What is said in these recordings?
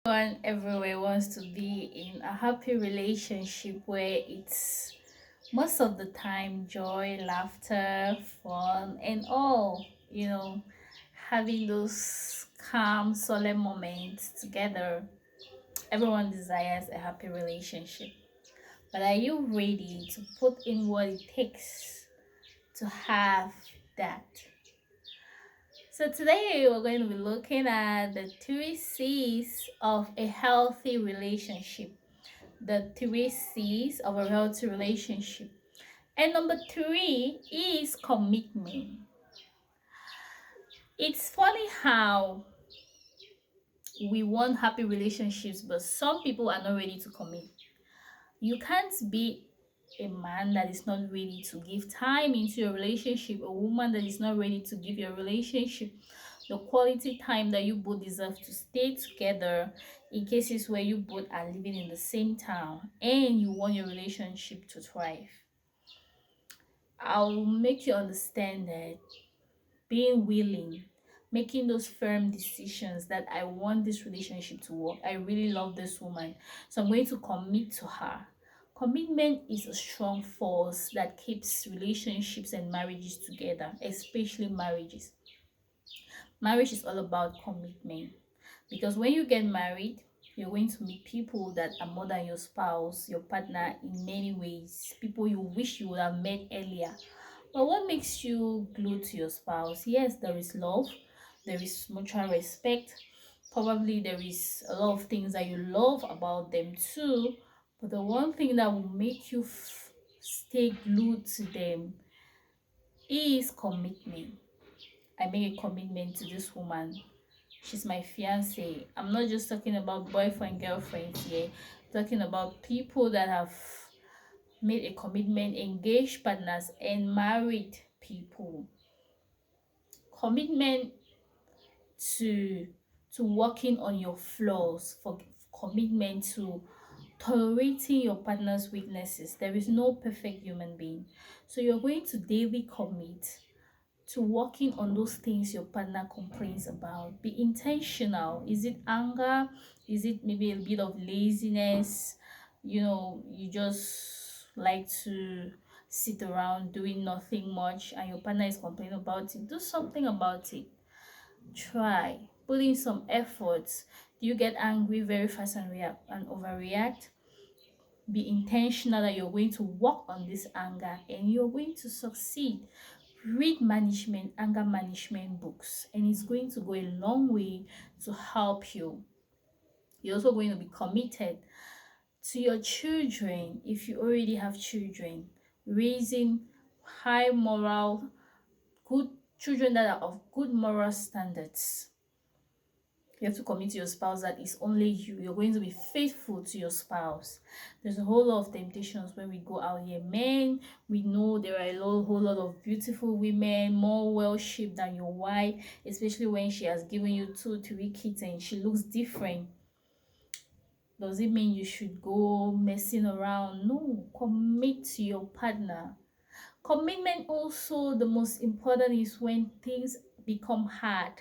Everyone everywhere wants to be in a happy relationship where it's most of the time joy, laughter, fun, and all, having those calm, solemn moments together. Everyone desires a happy relationship. But are you ready to put in what it takes to have that? So today we're going to be looking at the three C's of a healthy relationship. The three C's of a healthy relationship. And number three is commitment. It's funny how we want happy relationships, but some people are not ready to commit. You can't be a man that is not ready to give time into your relationship, a woman that is not ready to give your relationship the quality time that you both deserve to stay together in cases where you both are living in the same town and you want your relationship to thrive. I'll make you understand that being willing, making those firm decisions that I want this relationship to work. I really love this woman, so I'm going to commit to her. Commitment is a strong force that keeps relationships and marriages together, especially marriages. Marriage is all about commitment because when you get married, you're going to meet people that are more than your spouse, your partner in many ways, people you wish you would have met earlier. But what makes you glued to your spouse? Yes, there is love, there is mutual respect, probably there is a lot of things that you love about them too. But the one thing that will make you stay glued to them is commitment. I make a commitment to this woman. She's my fiance. I'm not just talking about boyfriend, girlfriends here. I'm talking about people that have made a commitment, engaged partners, and married people. Commitment to working on your flaws, for commitment to tolerating your partner's weaknesses. There is no perfect human being. So you're going to daily commit to working on those things your partner complains about. Be intentional. Is it anger? Is it maybe a bit of laziness? You just like to sit around doing nothing much and your partner is complaining about it. Do something about it. Try. Put in some efforts. Do you get angry very fast and react and overreact? Be intentional that you're going to work on this anger and you're going to succeed. Read anger management books, and it's going to go a long way to help you. You're also going to be committed to your children if you already have children, raising high moral, good children that are of good moral standards. You have to commit to your spouse that it's only you. You're going to be faithful to your spouse. There's a whole lot of temptations when we go out here. Men, we know there are whole lot of beautiful women, more well-shaped than your wife, especially when she has given you 2, 3 kids and she looks different. Does it mean you should go messing around? No, commit to your partner. Commitment also, the most important is when things become hard,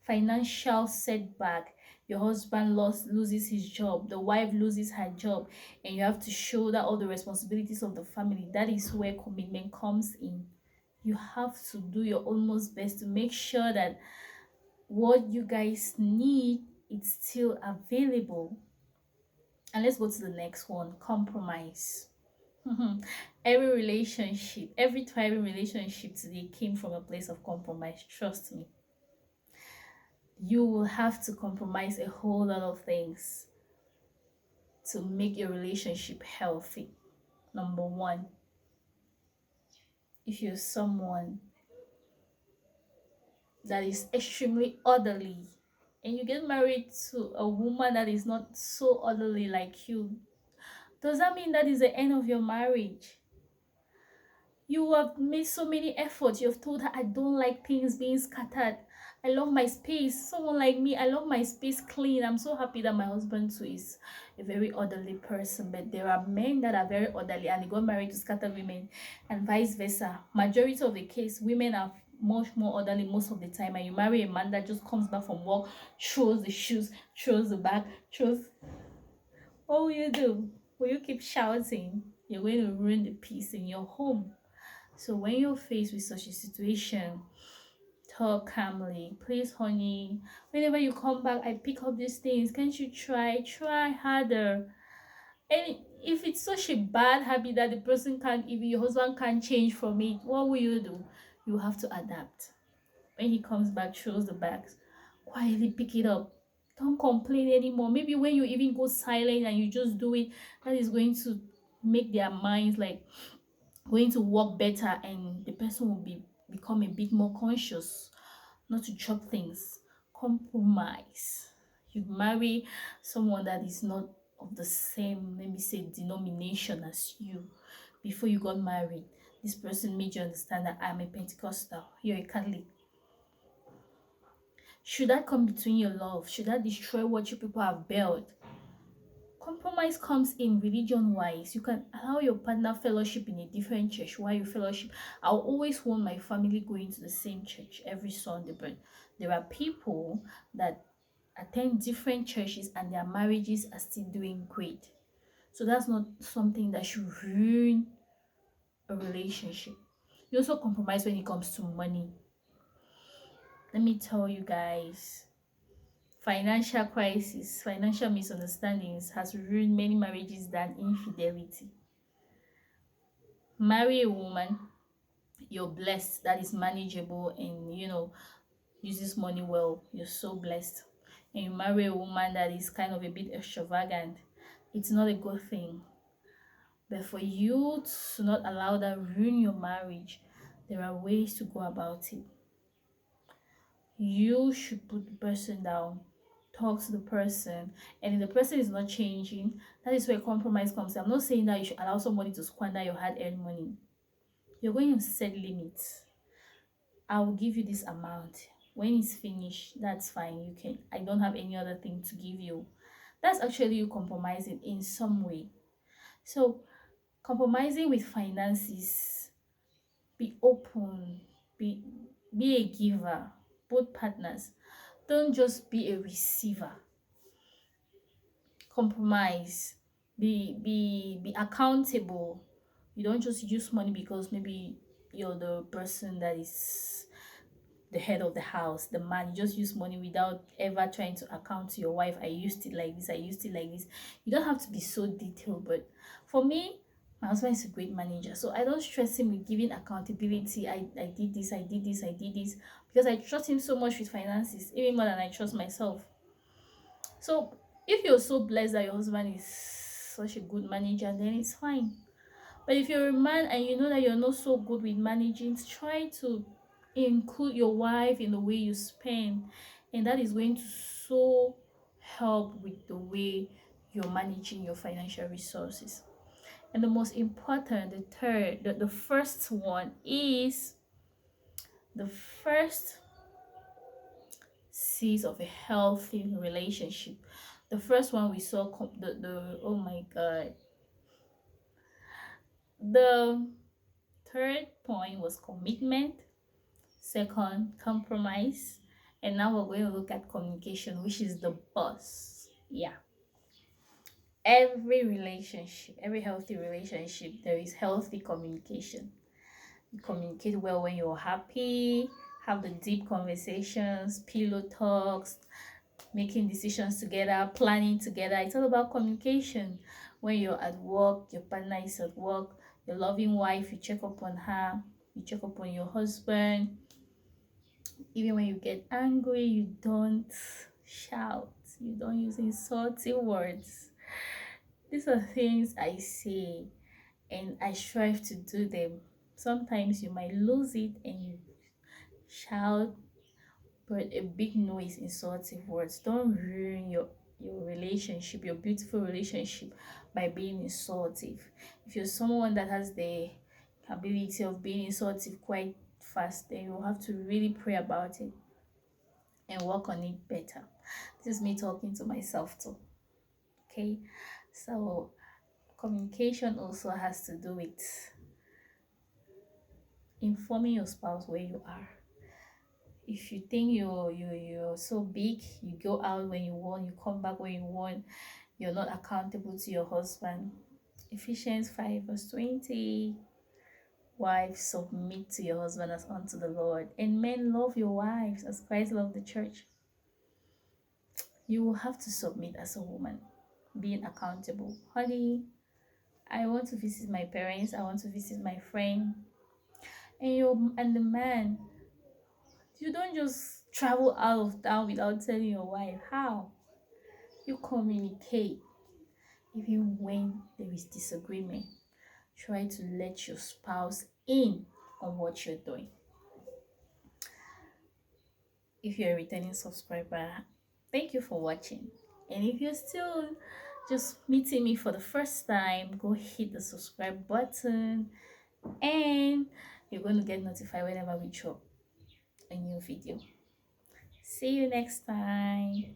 financial setback, your husband loses his job, the wife loses her job, and you have to shoulder all the responsibilities of the family. That is where commitment comes in. You have to do your utmost best to make sure that what you guys need is still available. And let's go to the next one, compromise. Every thriving relationship today came from a place of compromise. Trust me. You will have to compromise a whole lot of things to make your relationship healthy. Number one, if you're someone that is extremely orderly and you get married to a woman that is not so orderly like you, does that mean that is the end of your marriage? You have made so many efforts. You have told her, I don't like things being scattered. I love my space. Someone like me, I love my space clean. I'm so happy that my husband too is a very orderly person. But there are men that are very orderly and they got married to scattered women and vice versa. Majority of the case, women are much more orderly most of the time, and you marry a man that just comes back from work, throws the shoes, throws the bag, throws, what will you do? Will you keep shouting? You're going to ruin the peace in your home. So when you're faced with such a situation, talk calmly. Please, honey, whenever you come back, I pick up these things. Can't you try harder? And if it's such a bad habit that the person can't, even your husband can't change from it, what will you do? You have to adapt. When he comes back, throws the bags, quietly pick it up. Don't complain anymore. Maybe when you even go silent and you just do it, that is going to make their minds like going to work better, and the person will become a bit more conscious not to chop things. Compromise. You marry someone that is not of the same, let me say, denomination as you. Before you got married, this person made you understand that I'm a Pentecostal, you're a Catholic. Should that come between your love? Should that destroy what you people have built? Compromise comes in religion wise. You can allow your partner fellowship in a different church while you fellowship. I'll always want my family going to the same church every Sunday, but there are people that attend different churches and their marriages are still doing great. So that's not something that should ruin a relationship. You also compromise when it comes to money. Let me tell you guys, financial crisis, financial misunderstandings has ruined many marriages than infidelity. Marry a woman you're blessed, that is manageable, and uses money well, you're so blessed. And you marry a woman that is kind of a bit extravagant, it's not a good thing. But for you to not allow that ruin your marriage, there are ways to go about it. You should put the person down, talk to the person, and if the person is not changing, that is where compromise comes. I'm not saying that you should allow somebody to squander your hard-earned money. You're going to set limits. I will give you this amount. When it's finished, that's fine. You can. I don't have any other thing to give you. That's actually you compromising in some way. So compromising with finances, be open, be be a giver, both partners. Don't just be a receiver. Compromise, be accountable. You don't just use money because maybe you're the person that is the head of the house, the man. You just use money without ever trying to account to your wife. I used it like this, I used it like this. You don't have to be so detailed, but for me, my husband is a great manager, so I don't stress him with giving accountability. I did this, I did this, I did this, because I trust him so much with finances, even more than I trust myself. So if you're so blessed that your husband is such a good manager, then it's fine. But if you're a man and you know that you're not so good with managing, try to include your wife in the way you spend, and that is going to so help with the way you're managing your financial resources. And the most important, the first one is the first seeds of a healthy relationship. The first one we saw, the oh my god, the third point was commitment. Second, compromise. And now we're going to look at communication, which is the boss. Yeah. Every relationship, every healthy relationship, there is healthy communication. You communicate well when you're happy, have the deep conversations, pillow talks, making decisions together, planning together. It's all about communication. When you're at work, your partner is at work, your loving wife, you check up on her, you check up on your husband. Even when you get angry, you don't shout, you don't use insulting words. These are things I say and I strive to do them. Sometimes you might lose it and you shout, but a big noise, insulting words. Don't ruin your relationship, your beautiful relationship, by being insultive. If you're someone that has the ability of being insultive quite fast, then you'll have to really pray about it and work on it better. This is me talking to myself too. Okay, so communication also has to do with informing your spouse where you are. If you think you're so big, you go out when you want, you come back when you want, you're not accountable to your husband. Ephesians 5 verse 20. Wives, submit to your husband as unto the Lord. And men, love your wives as Christ loved the church. You will have to submit as a woman, being accountable. Honey, I want to visit my parents, I want to visit my friend. And the man, you don't just travel out of town without telling your wife. How? You communicate. Even when there is disagreement, try to let your spouse in on what you're doing. If you're a returning subscriber, thank you for watching. And if you're still just meeting me for the first time, go hit the subscribe button and you're going to get notified whenever we drop a new video. See you next time.